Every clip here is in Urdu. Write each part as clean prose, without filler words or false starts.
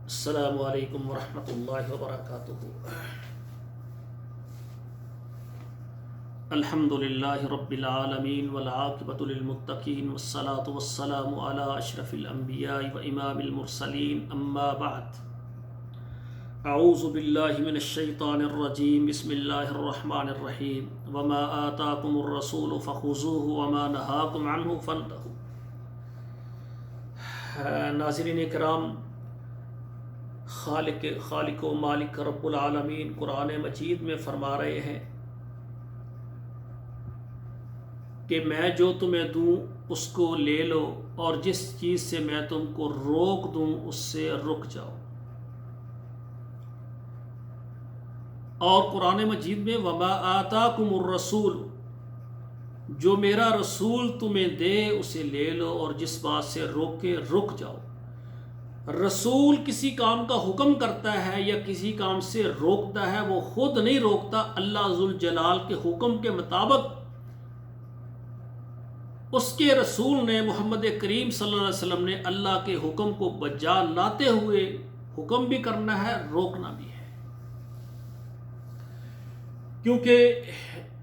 السلام علیکم ورحمۃ اللہ وبرکاتہ۔ الحمد للہ رب العالمین والعاقبۃ للمتقین والصلاة والسلام علی اشرف الانبیاء وامام المرسلین، اما بعد۔ اعوذ باللہ من الشیطان الرجیم، بسم اللہ الرحمن الرحیم۔ وما آتاکم الرسول فخذوہ وما نہاکم عنہ فانتہوا۔ ناظرین کرام، خالق و مالک رب العالمین قرآن مجید میں فرما رہے ہیں کہ میں جو تمہیں دوں اس کو لے لو، اور جس چیز سے میں تم کو روک دوں اس سے رک جاؤ۔ اور قرآن مجید میں وما آتاکم الرسول، جو میرا رسول تمہیں دے اسے لے لو، اور جس بات سے روکے رک جاؤ۔ رسول کسی کام کا حکم کرتا ہے یا کسی کام سے روکتا ہے، وہ خود نہیں روکتا، اللہ ذوالجلال کے حکم کے مطابق اس کے رسول نے، محمد کریم صلی اللہ علیہ وسلم نے اللہ کے حکم کو بجا لاتے ہوئے حکم بھی کرنا ہے، روکنا بھی ہے۔ کیونکہ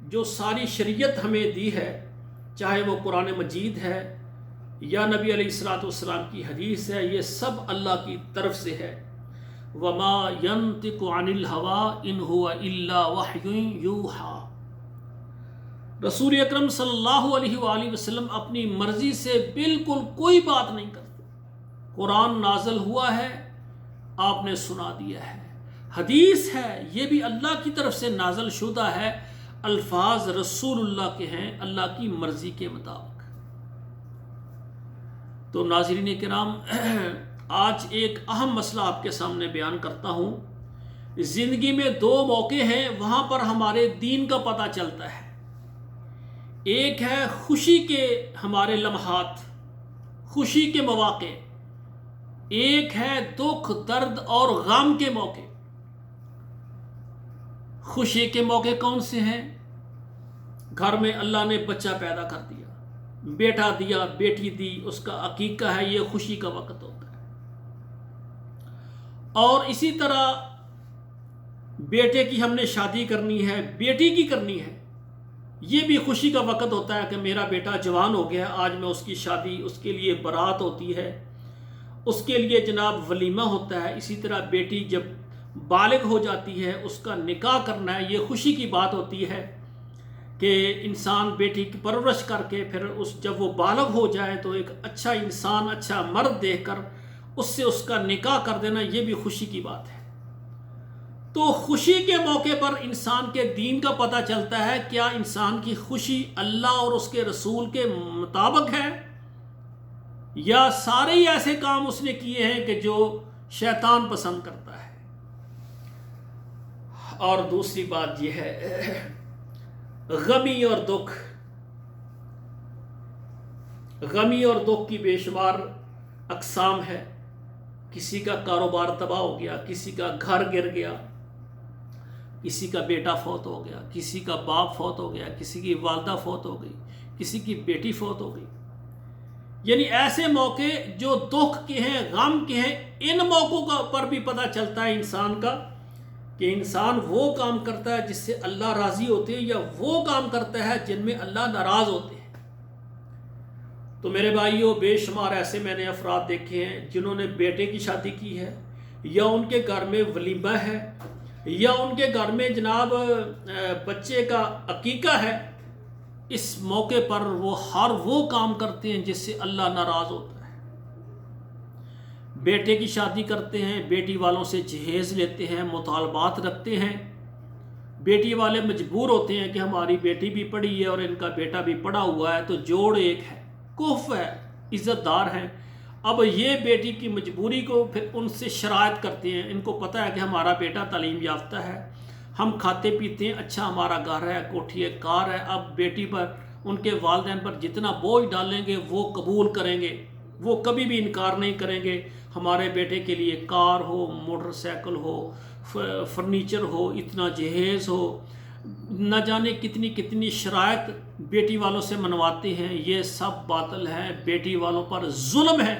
جو ساری شریعت ہمیں دی ہے، چاہے وہ قرآن مجید ہے یا نبی علیہ الصلوۃ والسلام کی حدیث ہے، یہ سب اللہ کی طرف سے ہے۔ وما ينطق عن الهوى ان هو الا وحی یوحی۔ رسول اکرم صلی اللہ علیہ وآلہ وسلم اپنی مرضی سے بالکل کوئی بات نہیں کرتے۔ قرآن نازل ہوا ہے، آپ نے سنا دیا ہے۔ حدیث ہے، یہ بھی اللہ کی طرف سے نازل شدہ ہے، الفاظ رسول اللہ کے ہیں، اللہ کی مرضی کے مطابق۔ تو ناظرین کرام، آج ایک اہم مسئلہ آپ کے سامنے بیان کرتا ہوں۔ زندگی میں دو موقع ہیں، وہاں پر ہمارے دین کا پتہ چلتا ہے۔ ایک ہے خوشی کے ہمارے لمحات، خوشی کے مواقع، ایک ہے دکھ، درد اور غم کے موقع۔ خوشی کے موقع کون سے ہیں؟ گھر میں اللہ نے بچہ پیدا کر دیا، بیٹا دیا، بیٹی دی، اس کا عقیقہ ہے، یہ خوشی کا وقت ہوتا ہے۔ اور اسی طرح بیٹے کی ہم نے شادی کرنی ہے، بیٹی کی کرنی ہے، یہ بھی خوشی کا وقت ہوتا ہے کہ میرا بیٹا جوان ہو گیا، آج میں اس کی شادی، اس کے لیے بارات ہوتی ہے، اس کے لیے جناب ولیمہ ہوتا ہے۔ اسی طرح بیٹی جب بالغ ہو جاتی ہے، اس کا نکاح کرنا ہے، یہ خوشی کی بات ہوتی ہے کہ انسان بیٹی کی پرورش کر کے پھر جب وہ بالغ ہو جائے تو ایک اچھا انسان، اچھا مرد دیکھ کر اس سے اس کا نکاح کر دینا، یہ بھی خوشی کی بات ہے۔ تو خوشی کے موقع پر انسان کے دین کا پتہ چلتا ہے، کیا انسان کی خوشی اللہ اور اس کے رسول کے مطابق ہے، یا سارے ہی ایسے کام اس نے کیے ہیں کہ جو شیطان پسند کرتا ہے۔ اور دوسری بات یہ ہے، غمی اور دکھ۔ غمی اور دکھ کی بے شمار اقسام ہے۔ کسی کا کاروبار تباہ ہو گیا، کسی کا گھر گر گیا، کسی کا بیٹا فوت ہو گیا، کسی کا باپ فوت ہو گیا، کسی کی والدہ فوت ہو گئی، کسی کی بیٹی فوت ہو گئی۔ یعنی ایسے موقع جو دکھ کے ہیں، غم کے ہیں، ان موقعوں پر بھی پتہ چلتا ہے انسان کا کہ انسان وہ کام کرتا ہے جس سے اللہ راضی ہوتے ہیں، یا وہ کام کرتا ہے جن میں اللہ ناراض ہوتے ہیں۔ تو میرے بھائیوں، بے شمار ایسے میں نے افراد دیکھے ہیں جنہوں نے بیٹے کی شادی کی ہے، یا ان کے گھر میں ولیمہ ہے، یا ان کے گھر میں جناب بچے کا عقیقہ ہے۔ اس موقع پر وہ ہر وہ کام کرتے ہیں جس سے اللہ ناراض ہوتا ہے۔ بیٹے کی شادی کرتے ہیں، بیٹی والوں سے جہیز لیتے ہیں، مطالبات رکھتے ہیں۔ بیٹی والے مجبور ہوتے ہیں کہ ہماری بیٹی بھی پڑھی ہے اور ان کا بیٹا بھی پڑھا ہوا ہے، تو جوڑ ایک ہے، کف ہے، عزت دار ہیں۔ اب یہ بیٹی کی مجبوری کو پھر ان سے شرائط کرتے ہیں۔ ان کو پتہ ہے کہ ہمارا بیٹا تعلیم یافتہ ہے، ہم کھاتے پیتے ہیں، اچھا ہمارا گھر ہے، کوٹھی ہے، کار ہے۔ اب بیٹی پر، ان کے والدین پر جتنا بوجھ ڈالیں گے وہ قبول کریں گے، وہ کبھی بھی انکار نہیں کریں گے۔ ہمارے بیٹے کے لیے کار ہو، موٹر سائیکل ہو، فرنیچر ہو، اتنا جہیز ہو، نہ جانے کتنی کتنی شرائط بیٹی والوں سے منواتے ہیں۔ یہ سب باطل ہے، بیٹی والوں پر ظلم ہے۔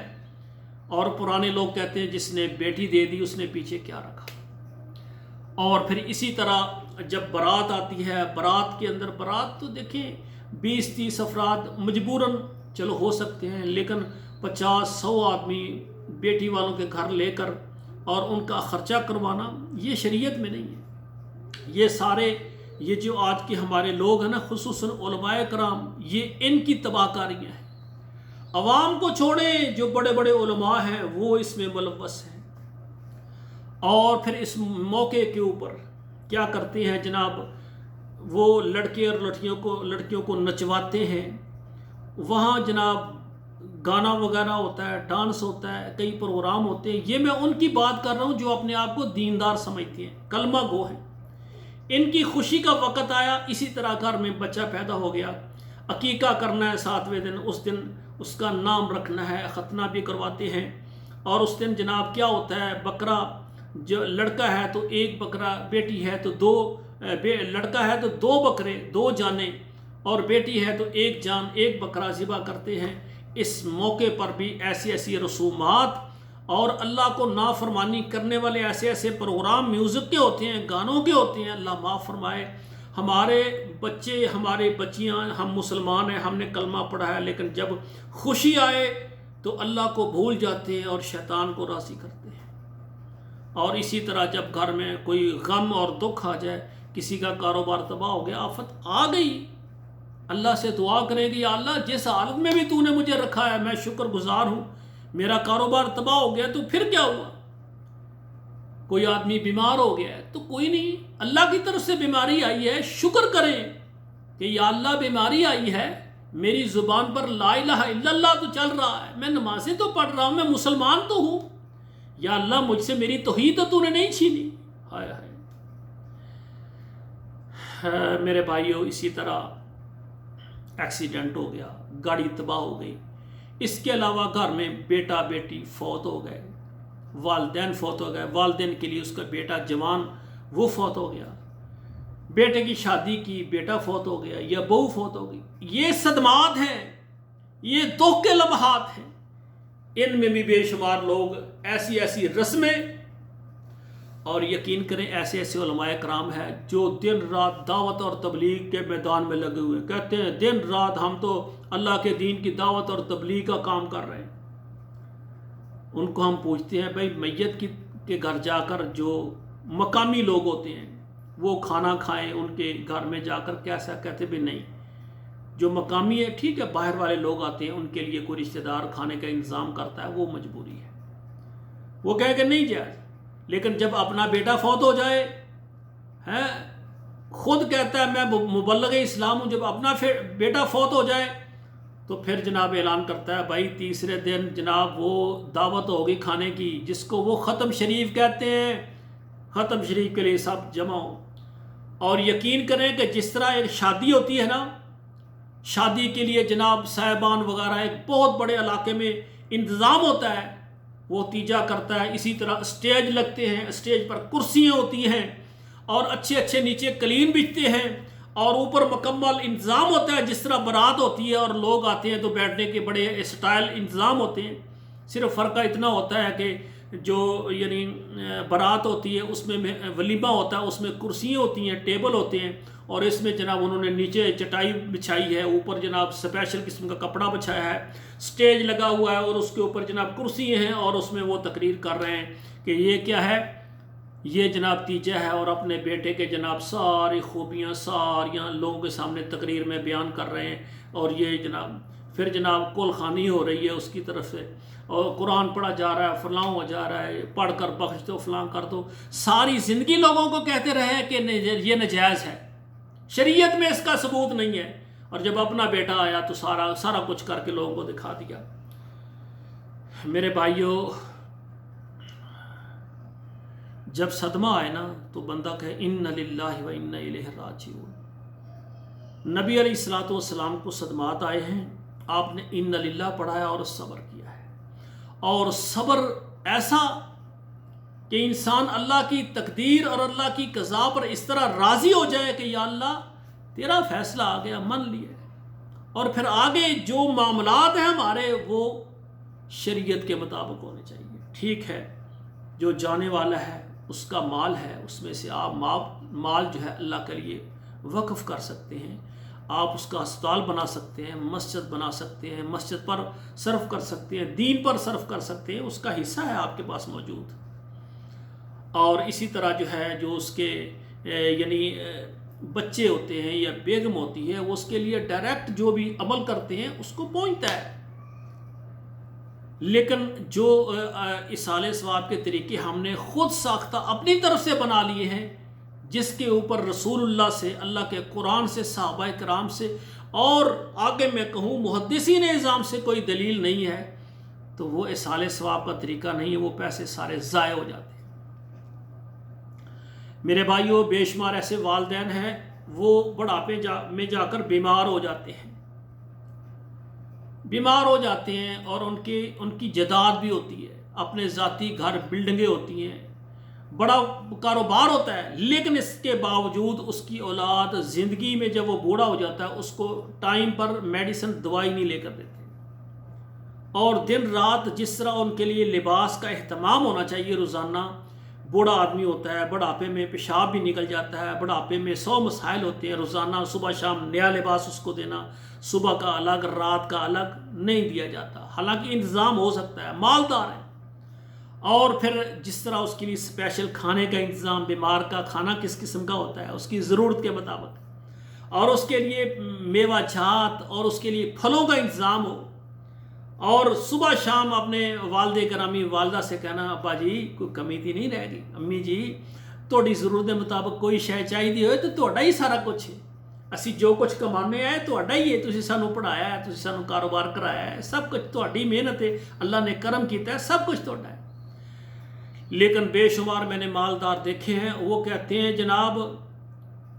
اور پرانے لوگ کہتے ہیں جس نے بیٹی دے دی اس نے پیچھے کیا رکھا۔ اور پھر اسی طرح جب بارات آتی ہے، بارات کے اندر، بارات تو دیکھیں 20-30 افراد مجبوراً چلو ہو سکتے ہیں، لیکن 50-100 آدمی بیٹی والوں کے گھر لے کر اور ان کا خرچہ کروانا یہ شریعت میں نہیں ہے۔ یہ سارے یہ جو آج کے ہمارے لوگ ہیں نا، خصوصاً علماء کرام، یہ ان کی تباہ کاریاں ہیں۔ عوام کو چھوڑیں، جو بڑے بڑے علماء ہیں وہ اس میں ملوث ہیں۔ اور پھر اس موقع کے اوپر کیا کرتے ہیں جناب، وہ لڑکے اور لڑکیوں کو نچواتے ہیں، وہاں جناب گانا وغیرہ ہوتا ہے، ڈانس ہوتا ہے، کئی پروگرام ہوتے ہیں۔ یہ میں ان کی بات کر رہا ہوں جو اپنے آپ کو دیندار سمجھتے ہیں، کلمہ گو ہیں۔ ان کی خوشی کا وقت آیا، اسی طرح گھر میں بچہ پیدا ہو گیا، عقیقہ کرنا ہے 7ویں دن، اس دن اس کا نام رکھنا ہے، ختنہ بھی کرواتے ہیں۔ اور اس دن جناب کیا ہوتا ہے، بکرا، جو لڑکا ہے تو 1 بکرا، بیٹی ہے تو 2، لڑکا ہے تو 2 بکرے 2 جانیں، اور بیٹی ہے تو 1 جان 1 بکرا ذبح کرتے ہیں۔ اس موقع پر بھی ایسی رسومات اور اللہ کو نافرمانی کرنے والے ایسے پروگرام میوزک کے ہوتے ہیں، گانوں کے ہوتے ہیں۔ اللہ معاف فرمائے، ہمارے بچے، ہمارے بچیاں، ہم مسلمان ہیں، ہم نے کلمہ پڑھا ہے، لیکن جب خوشی آئے تو اللہ کو بھول جاتے ہیں اور شیطان کو راضی کرتے ہیں۔ اور اسی طرح جب گھر میں کوئی غم اور دکھ آ جائے، کسی کا کاروبار تباہ ہو گیا، آفت آ گئی، اللہ سے دعا کریں گے، یا اللہ جس حالت میں بھی تو نے مجھے رکھا ہے میں شکر گزار ہوں، میرا کاروبار تباہ ہو گیا تو پھر کیا ہوا؟ کوئی آدمی بیمار ہو گیا ہے تو کوئی نہیں، اللہ کی طرف سے بیماری آئی ہے، شکر کریں کہ یا اللہ بیماری آئی ہے، میری زبان پر لا الہ الا اللہ تو چل رہا ہے، میں نمازیں تو پڑھ رہا ہوں، میں مسلمان تو ہوں، یا اللہ مجھ سے میری توحید تو نے نہیں چھینی۔ ہائے ہائے میرے بھائیو، اسی طرح ایکسیڈنٹ ہو گیا، گاڑی تباہ ہو گئی۔ اس کے علاوہ گھر میں بیٹا بیٹی فوت ہو گئے، والدین فوت ہو گئے، والدین کے لیے اس کا بیٹا جوان وہ فوت ہو گیا، بیٹے کی شادی کی، بیٹا فوت ہو گیا یا بہو فوت ہو گئی۔ یہ صدمات ہیں، یہ دکھ کے لمحات ہیں۔ ان میں بھی بے شمار لوگ ایسی رسمیں، اور یقین کریں ایسے علماء کرام ہیں جو دن رات دعوت اور تبلیغ کے میدان میں لگے ہوئے، کہتے ہیں دن رات ہم تو اللہ کے دین کی دعوت اور تبلیغ کا کام کر رہے ہیں۔ ان کو ہم پوچھتے ہیں بھائی میت کے گھر جا کر جو مقامی لوگ ہوتے ہیں وہ کھانا کھائیں ان کے گھر میں جا کر، کیسا؟ کہتے بھی نہیں، جو مقامی ہے ٹھیک ہے، باہر والے لوگ آتے ہیں ان کے لیے کوئی رشتہ دار کھانے کا انتظام کرتا ہے، وہ مجبوری ہے، وہ کہہ کہ نہیں جائز۔ لیکن جب اپنا بیٹا فوت ہو جائے، خود کہتا ہے میں مبلغ اسلام ہوں، جب اپنا بیٹا فوت ہو جائے تو پھر جناب اعلان کرتا ہے بھائی تیسرے دن جناب وہ دعوت ہوگی کھانے کی، جس کو وہ ختم شریف کہتے ہیں، ختم شریف کے لیے سب جمع ہو۔ اور یقین کریں کہ جس طرح ایک شادی ہوتی ہے نا، شادی کے لیے جناب صاحبان وغیرہ ایک بہت بڑے علاقے میں انتظام ہوتا ہے، وہ تیجا کرتا ہے، اسی طرح اسٹیج لگتے ہیں، اسٹیج پر کرسیاں ہوتی ہیں اور اچھے نیچے قلین بچھتے ہیں اور اوپر مکمل انتظام ہوتا ہے، جس طرح بارات ہوتی ہے اور لوگ آتے ہیں تو بیٹھنے کے بڑے اسٹائل انتظام ہوتے ہیں۔ صرف فرقہ اتنا ہوتا ہے کہ جو یعنی بارات ہوتی ہے اس میں ولیمہ ہوتا ہے، اس میں کرسیاں ہوتی ہیں، ٹیبل ہوتے ہیں، اور اس میں جناب انہوں نے نیچے چٹائی بچھائی ہے، اوپر جناب اسپیشل قسم کا کپڑا بچھایا ہے، سٹیج لگا ہوا ہے اور اس کے اوپر جناب کرسی ہیں، اور اس میں وہ تقریر کر رہے ہیں کہ یہ کیا ہے، یہ جناب تیجا ہے، اور اپنے بیٹے کے جناب ساری خوبیاں ساریاں لوگوں کے سامنے تقریر میں بیان کر رہے ہیں، اور یہ جناب پھر جناب کل خوانی ہو رہی ہے اس کی طرف سے، اور قرآن پڑھا جا رہا ہے، فلاں ہو جا رہا ہے، پڑھ کر بخش دو، فلاں کر دو، ساری زندگی لوگوں کو کہتے رہے کہ یہ نجائز ہے، شریعت میں اس کا ثبوت نہیں ہے، اور جب اپنا بیٹا آیا تو سارا کچھ کر کے لوگوں کو دکھا دیا۔ میرے بھائیوں، جب صدمہ آئے نا تو بندہ کہے اِنَّ لِلَّهِ وَإِنَّ إِلَيْهِ رَاجِعُونَ۔ نبی علیہ الصلوۃ والسلام کو صدمات آئے ہیں، آپ نے اِنَّ لِلَّهِ پڑھا ہے اور صبر کیا ہے، اور صبر ایسا کہ انسان اللہ کی تقدیر اور اللہ کی قضا پر اس طرح راضی ہو جائے کہ یا اللہ تیرا فیصلہ آ گیا، من لیا، اور پھر آگے جو معاملات ہیں ہمارے وہ شریعت کے مطابق ہونے چاہیے. ٹھیک ہے جو جانے والا ہے اس کا مال ہے، اس میں سے آپ مال جو ہے اللہ کے لیے وقف کر سکتے ہیں، آپ اس کا ہسپتال بنا سکتے ہیں، مسجد بنا سکتے ہیں، مسجد پر صرف کر سکتے ہیں، دین پر صرف کر سکتے ہیں، اس کا حصہ ہے آپ کے پاس موجود. اور اسی طرح جو ہے جو اس کے یعنی بچے ہوتے ہیں یا بیگم ہوتی ہے، وہ اس کے لیے ڈائریکٹ جو بھی عمل کرتے ہیں اس کو پہنچتا ہے. لیکن جو ایصال ثواب کے طریقے ہم نے خود ساختہ اپنی طرف سے بنا لیے ہیں، جس کے اوپر رسول اللہ سے، اللہ کے قرآن سے، صحابہ کرام سے، اور آگے میں کہوں محدثین اعظام سے کوئی دلیل نہیں ہے، تو وہ ایصال ثواب کا طریقہ نہیں ہے، وہ پیسے سارے ضائع ہو جاتے ہیں. میرے بھائیوں، بے شمار ایسے والدین ہیں وہ بڑھاپے میں جا کر بیمار ہو جاتے ہیں، اور ان کی جائیداد بھی ہوتی ہے، اپنے ذاتی گھر، بلڈنگیں ہوتی ہیں، بڑا کاروبار ہوتا ہے، لیکن اس کے باوجود اس کی اولاد زندگی میں جب وہ بوڑھا ہو جاتا ہے اس کو ٹائم پر میڈیسن، دوائی نہیں لے کر دیتے. اور دن رات جس طرح ان کے لیے لباس کا اہتمام ہونا چاہیے روزانہ، بوڑھا آدمی ہوتا ہے، بڑھاپے میں پیشاب بھی نکل جاتا ہے، بڑھاپے میں 100 مسائل ہوتے ہیں، روزانہ صبح شام نیا لباس اس کو دینا، صبح کا الگ رات کا الگ نہیں دیا جاتا. حالانکہ انتظام ہو سکتا ہے، مالدار ہے. اور پھر جس طرح اس کے لیے اسپیشل کھانے کا انتظام، بیمار کا کھانا کس قسم کا ہوتا ہے اس کی ضرورت کے مطابق، اور اس کے لیے میوہ جات اور اس کے لیے پھلوں کا انتظام ہو. اور صبح شام اپنے والد گرامی والدہ سے کہنا، ابا جی کوئی کمی تھی نہیں رہ گئی، امی جی تھوڑی ضرورت کے مطابق کوئی شے چاہیے ہوئے تو تھوڑا ہی سارا کچھ ہے، اسی جو کچھ کمانے آئے تھوڑا ہی ہے، تسی سانو پڑھایا ہے، تسی سانو کاروبار کرایا ہے، سب کچھ تھوڑی محنت ہے، اللہ نے کرم کیتا ہے، سب کچھ تھوڑا ہے. لیکن بے شمار میں نے مالدار دیکھے ہیں، وہ کہتے ہیں جناب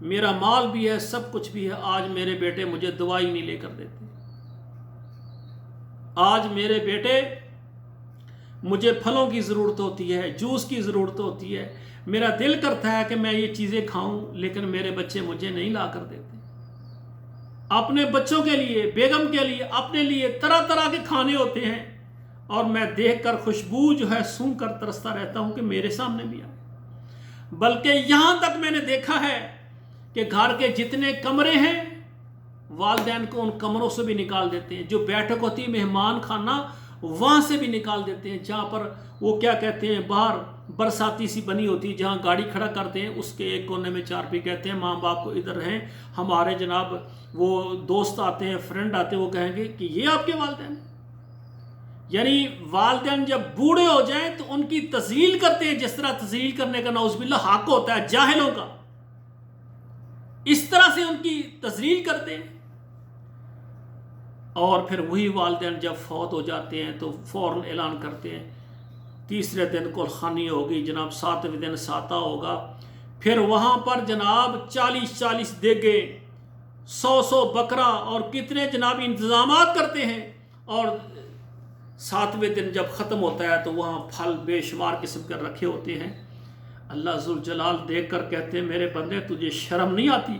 میرا مال بھی ہے، سب کچھ بھی ہے، آج میرے بیٹے مجھے دوائی نہیں لے کر دیتے، آج میرے بیٹے مجھے پھلوں کی ضرورت ہوتی ہے، جوس کی ضرورت ہوتی ہے، میرا دل کرتا ہے کہ میں یہ چیزیں کھاؤں، لیکن میرے بچے مجھے نہیں لا کر دیتے. اپنے بچوں کے لیے، بیگم کے لیے، اپنے لیے طرح طرح کے کھانے ہوتے ہیں، اور میں دیکھ کر خوشبو جو ہے سونگھ کر ترستا رہتا ہوں کہ میرے سامنے بھی آئے. بلکہ یہاں تک میں نے دیکھا ہے کہ گھر کے جتنے کمرے ہیں والدین کو ان کمروں سے بھی نکال دیتے ہیں، جو بیٹھک ہوتی ہے مہمان خانہ وہاں سے بھی نکال دیتے ہیں، جہاں پر وہ کیا کہتے ہیں باہر برساتی سی بنی ہوتی ہے، جہاں گاڑی کھڑا کرتے ہیں اس کے ایک کونے میں چارپی کہتے ہیں ماں باپ کو ادھر رہیں، ہمارے جناب وہ دوست آتے ہیں، فرینڈ آتے ہیں، وہ کہیں گے کہ یہ آپ کے والدین. یعنی والدین جب بوڑھے ہو جائیں تو ان کی تذلیل کرتے ہیں، جس طرح تذلیل کرنے کا نعوذ باللہ حق ہوتا ہے جاہلوں کا، اس طرح سے ان کی تذلیل کرتے ہیں. اور پھر وہی والدین جب فوت ہو جاتے ہیں تو فوراً اعلان کرتے ہیں تیسرے دن کلخانی ہوگی جناب، 7ویں دن ساتہ ہوگا، پھر وہاں پر جناب 40 دیگے، 100 بکرا اور کتنے جناب انتظامات کرتے ہیں. اور 7ویں دن جب ختم ہوتا ہے تو وہاں پھل بے شمار قسم کے رکھے ہوتے ہیں. اللہ ذوالجلال دیکھ کر کہتے ہیں میرے بندے تجھے شرم نہیں آتی؟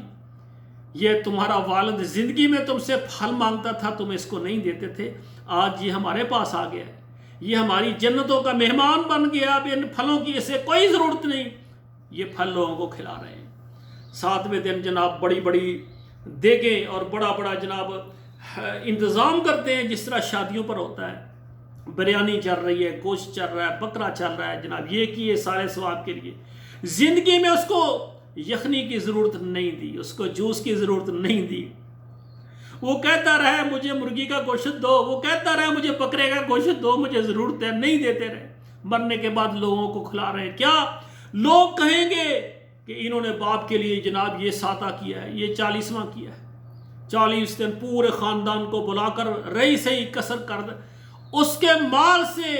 یہ تمہارا والد زندگی میں تم سے پھل مانگتا تھا، تم اس کو نہیں دیتے تھے، آج یہ ہمارے پاس آ گیا ہے، یہ ہماری جنتوں کا مہمان بن گیا، اب ان پھلوں کی اسے کوئی ضرورت نہیں، یہ پھل لوگوں کو کھلا رہے ہیں. 7ویں دن جناب بڑی بڑی دیگیں اور بڑا بڑا جناب انتظام کرتے ہیں، جس طرح شادیوں پر ہوتا ہے، بریانی چل رہی ہے، گوشت چل رہا ہے، بکرا چل رہا ہے جناب، یہ کیے سارے ثواب کے لیے. زندگی میں اس کو یخنی کی ضرورت نہیں دی، اس کو جوس کی ضرورت نہیں دی. وہ کہتا رہے مجھے مرغی کا گوشت دو، وہ کہتا رہے مجھے بکرے کا گوشت دو، مجھے ضرورت ہے، نہیں دیتے رہے. مرنے کے بعد لوگوں کو کھلا رہے ہیں. کیا لوگ کہیں گے کہ انہوں نے باپ کے لیے جناب یہ ساتہ کیا ہے، یہ 40واں کیا ہے. 40 دن پورے خاندان کو بلا کر رہی سہی کسر کر اس کے مال سے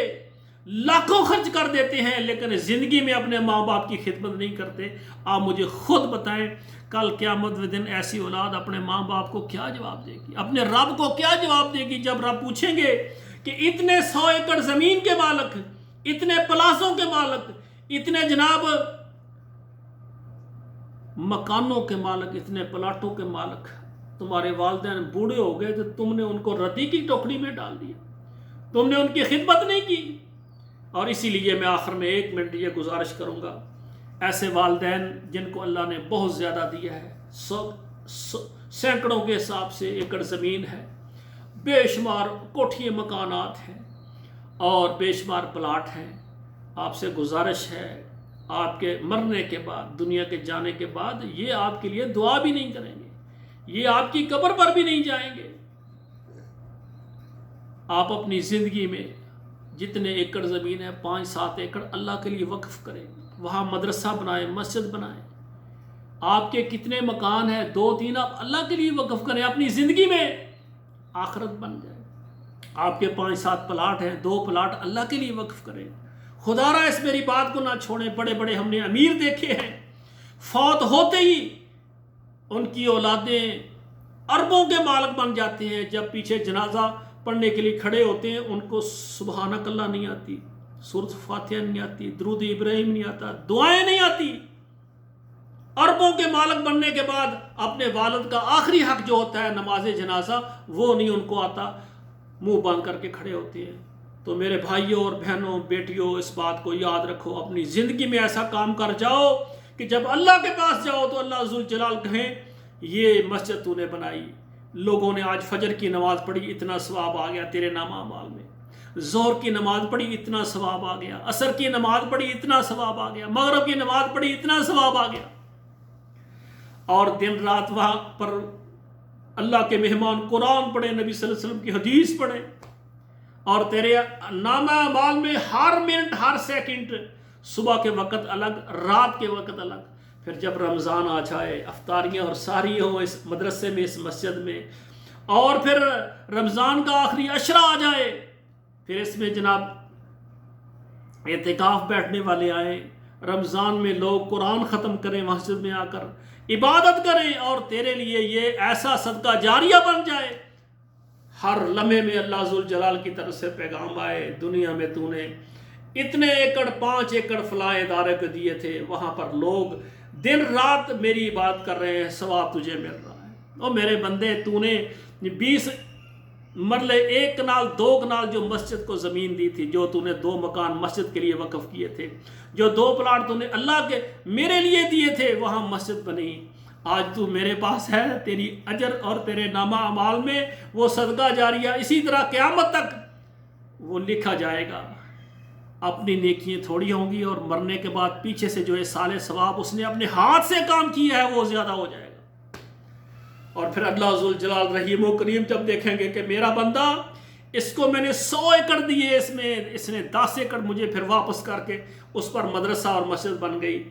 لاکھوں خرچ کر دیتے ہیں، لیکن زندگی میں اپنے ماں باپ کی خدمت نہیں کرتے. آپ مجھے خود بتائیں کل قیامت کے دن ایسی اولاد اپنے ماں باپ کو کیا جواب دے گی، اپنے رب کو کیا جواب دے گی، جب رب پوچھیں گے کہ اتنے 100 ایکڑ زمین کے مالک، اتنے پلاسوں کے مالک، اتنے جناب مکانوں کے مالک، اتنے پلاٹوں کے مالک، تمہارے والدین بوڑھے ہو گئے تو تم نے ان کو ردی کی ٹوکری میں ڈال دیا، تم نے ان کی خدمت نہیں کی۔ اور اسی لیے میں آخر میں 1 منٹ یہ گزارش کروں گا، ایسے والدین جن کو اللہ نے بہت زیادہ دیا ہے، سینکڑوں کے حساب سے ایکڑ زمین ہے، بے شمار کوٹھیے مکانات ہیں اور بے شمار پلاٹ ہیں، آپ سے گزارش ہے آپ کے مرنے کے بعد، دنیا کے جانے کے بعد یہ آپ کے لیے دعا بھی نہیں کریں گے، یہ آپ کی قبر پر بھی نہیں جائیں گے۔ آپ اپنی زندگی میں جتنے ایکڑ زمین ہے 5-7 ایکڑ اللہ کے لیے وقف کریں، وہاں مدرسہ بنائیں، مسجد بنائیں۔ آپ کے کتنے مکان ہیں 2-3 آپ اللہ کے لیے وقف کریں، اپنی زندگی میں آخرت بن جائے۔ آپ کے 5-7 پلاٹ ہیں، 2 پلاٹ اللہ کے لیے وقف کریں۔ خدا را اس میری بات کو نہ چھوڑیں، بڑے بڑے ہم نے امیر دیکھے ہیں، فوت ہوتے ہی ان کی اولادیں اربوں کے مالک بن جاتے ہیں، جب پیچھے جنازہ پڑھنے کے لیے کھڑے ہوتے ہیں ان کو سبحانک اللہ نہیں آتی، سورۃ فاتحہ نہیں آتی، درود ابراہیم نہیں آتا، دعائیں نہیں آتی۔ اربوں کے مالک بننے کے بعد اپنے والد کا آخری حق جو ہوتا ہے نماز جنازہ وہ نہیں ان کو آتا، منہ بند کر کے کھڑے ہوتے ہیں۔ تو میرے بھائیوں اور بہنوں، بیٹیوں، اس بات کو یاد رکھو، اپنی زندگی میں ایسا کام کر جاؤ کہ جب اللہ کے پاس جاؤ تو اللہ ذوالجلال کہیں یہ مسجد تو نے بنائی، لوگوں نے آج فجر کی نماز پڑھی اتنا ثواب آ گیا تیرے نامہ اعمال میں، ظہر کی نماز پڑھی اتنا ثواب آ گیا، عصر کی نماز پڑھی اتنا ثواب آ گیا، مغرب کی نماز پڑھی اتنا ثواب آ گیا۔ اور دن رات وہاں پر اللہ کے مہمان قرآن پڑھے، نبی صلی اللہ علیہ وسلم کی حدیث پڑھے، اور تیرے نامہ اعمال میں ہر منٹ ہر سیکنڈ، صبح کے وقت الگ، رات کے وقت الگ۔ پھر جب رمضان آ جائے، افطاریاں اور ساری ہوں اس مدرسے میں، اس مسجد میں، اور پھر رمضان کا آخری عشرہ آ جائے، پھر اس میں جناب اعتکاف بیٹھنے والے آئیں، رمضان میں لوگ قرآن ختم کریں، مسجد میں آ کر عبادت کریں، اور تیرے لیے یہ ایسا صدقہ جاریہ بن جائے، ہر لمحے میں اللہ ذوالجلال کی طرف سے پیغام آئے، دنیا میں تو نے اتنے ایکڑ 5 ایکڑ فلاں ادارے کو دیے تھے، وہاں پر لوگ دن رات میری عبادت کر رہے ہیں، ثواب تجھے مل رہا ہے۔ اور میرے بندے، تو نے 20 مرلے 1 کنال 2 کنال جو مسجد کو زمین دی تھی، جو تو نے 2 مکان مسجد کے لیے وقف کیے تھے، جو 2 پلاٹ تو نے اللہ کے میرے لیے دیے تھے، وہاں مسجد بنی، آج تو میرے پاس ہے، تیری اجر اور تیرے نامہ اعمال میں وہ صدقہ جاریہ اسی طرح قیامت تک وہ لکھا جائے گا۔ اپنی نیکیاں تھوڑی ہوں گی، اور مرنے کے بعد پیچھے سے جو سال ثواب اس نے اپنے ہاتھ سے کام کیا ہے وہ زیادہ ہو جائے گا۔ اور پھر اللہ ذوالجلال رحیم و کریم جب دیکھیں گے کہ میرا بندہ، اس کو میں نے 100 ایکڑ دیے، اس نے 10 ایکڑ مجھے پھر واپس کر کے اس پر مدرسہ اور مسجد بن گئی،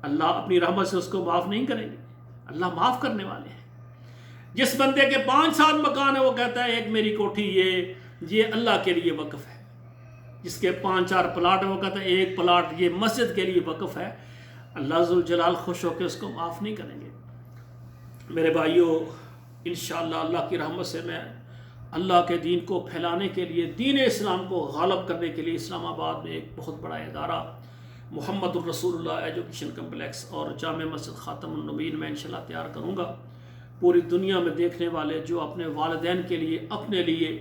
اللہ اپنی رحمت سے اس کو معاف نہیں کریں گے؟ اللہ معاف کرنے والے ہیں۔ جس بندے کے 5-7 مکان ہے وہ کہتا ہے ایک میری کوٹھی یہ اللہ کے لیے وقف ہے، جس کے 5-4 پلاٹ ہے وہ کہتا ہے ایک پلاٹ یہ مسجد کے لیے وقف ہے، اللہ ذوالجلال خوش ہو کے اس کو معاف نہیں کریں گے۔ میرے بھائیوں، انشاءاللہ اللہ کی رحمت سے میں اللہ کے دین کو پھیلانے کے لیے، دین اسلام کو غالب کرنے کے لیے اسلام آباد میں ایک بہت بڑا ادارہ محمد الرسول اللہ ایجوکیشن کمپلیکس اور جامع مسجد خاتم النبیین میں انشاءاللہ تیار کروں گا۔ پوری دنیا میں دیکھنے والے جو اپنے والدین کے لیے، اپنے لیے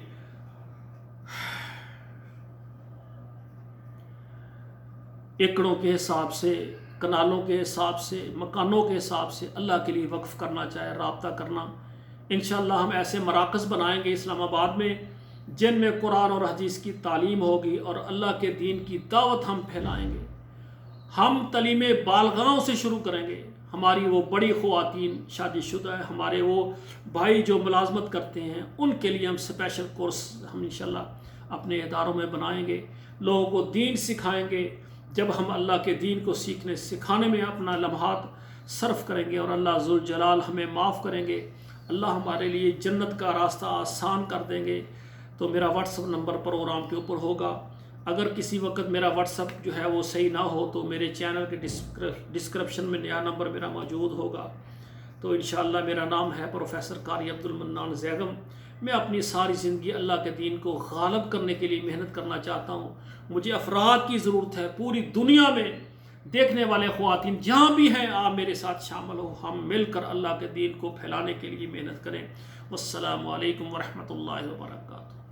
ایکڑوں کے حساب سے، کنالوں کے حساب سے، مکانوں کے حساب سے اللہ کے لیے وقف کرنا چاہے، رابطہ کرنا۔ انشاءاللہ ہم ایسے مراکز بنائیں گے اسلام آباد میں جن میں قرآن اور حدیث کی تعلیم ہوگی اور اللہ کے دین کی دعوت ہم پھیلائیں گے۔ ہم تعلیم بالغاؤں سے شروع کریں گے۔ ہماری وہ بڑی خواتین شادی شدہ ہیں، ہمارے وہ بھائی جو ملازمت کرتے ہیں، ان کے لیے ہم اسپیشل کورس ہم انشاءاللہ اپنے اداروں میں بنائیں گے، لوگوں کو دین سکھائیں گے۔ جب ہم اللہ کے دین کو سیکھنے سکھانے میں اپنا لمحات صرف کریں گے اور اللہ ذوالجلال ہمیں معاف کریں گے، اللہ ہمارے لیے جنت کا راستہ آسان کر دیں گے۔ تو میرا واٹس ایپ نمبر پروگرام کے اوپر ہوگا، اگر کسی وقت میرا واٹس ایپ جو ہے وہ صحیح نہ ہو تو میرے چینل کے ڈسکرپشن میں نیا نمبر میرا موجود ہوگا۔ تو انشاءاللہ میرا نام ہے پروفیسر قاری عبدالمنان زیگم۔ میں اپنی ساری زندگی اللہ کے دین کو غالب کرنے کے لیے محنت کرنا چاہتا ہوں۔ مجھے افراد کی ضرورت ہے پوری دنیا میں، دیکھنے والے خواتین جہاں بھی ہیں، آپ میرے ساتھ شامل ہو، ہم مل کر اللہ کے دین کو پھیلانے کے لیے محنت کریں۔ والسلام علیکم ورحمۃ اللہ وبرکاتہ۔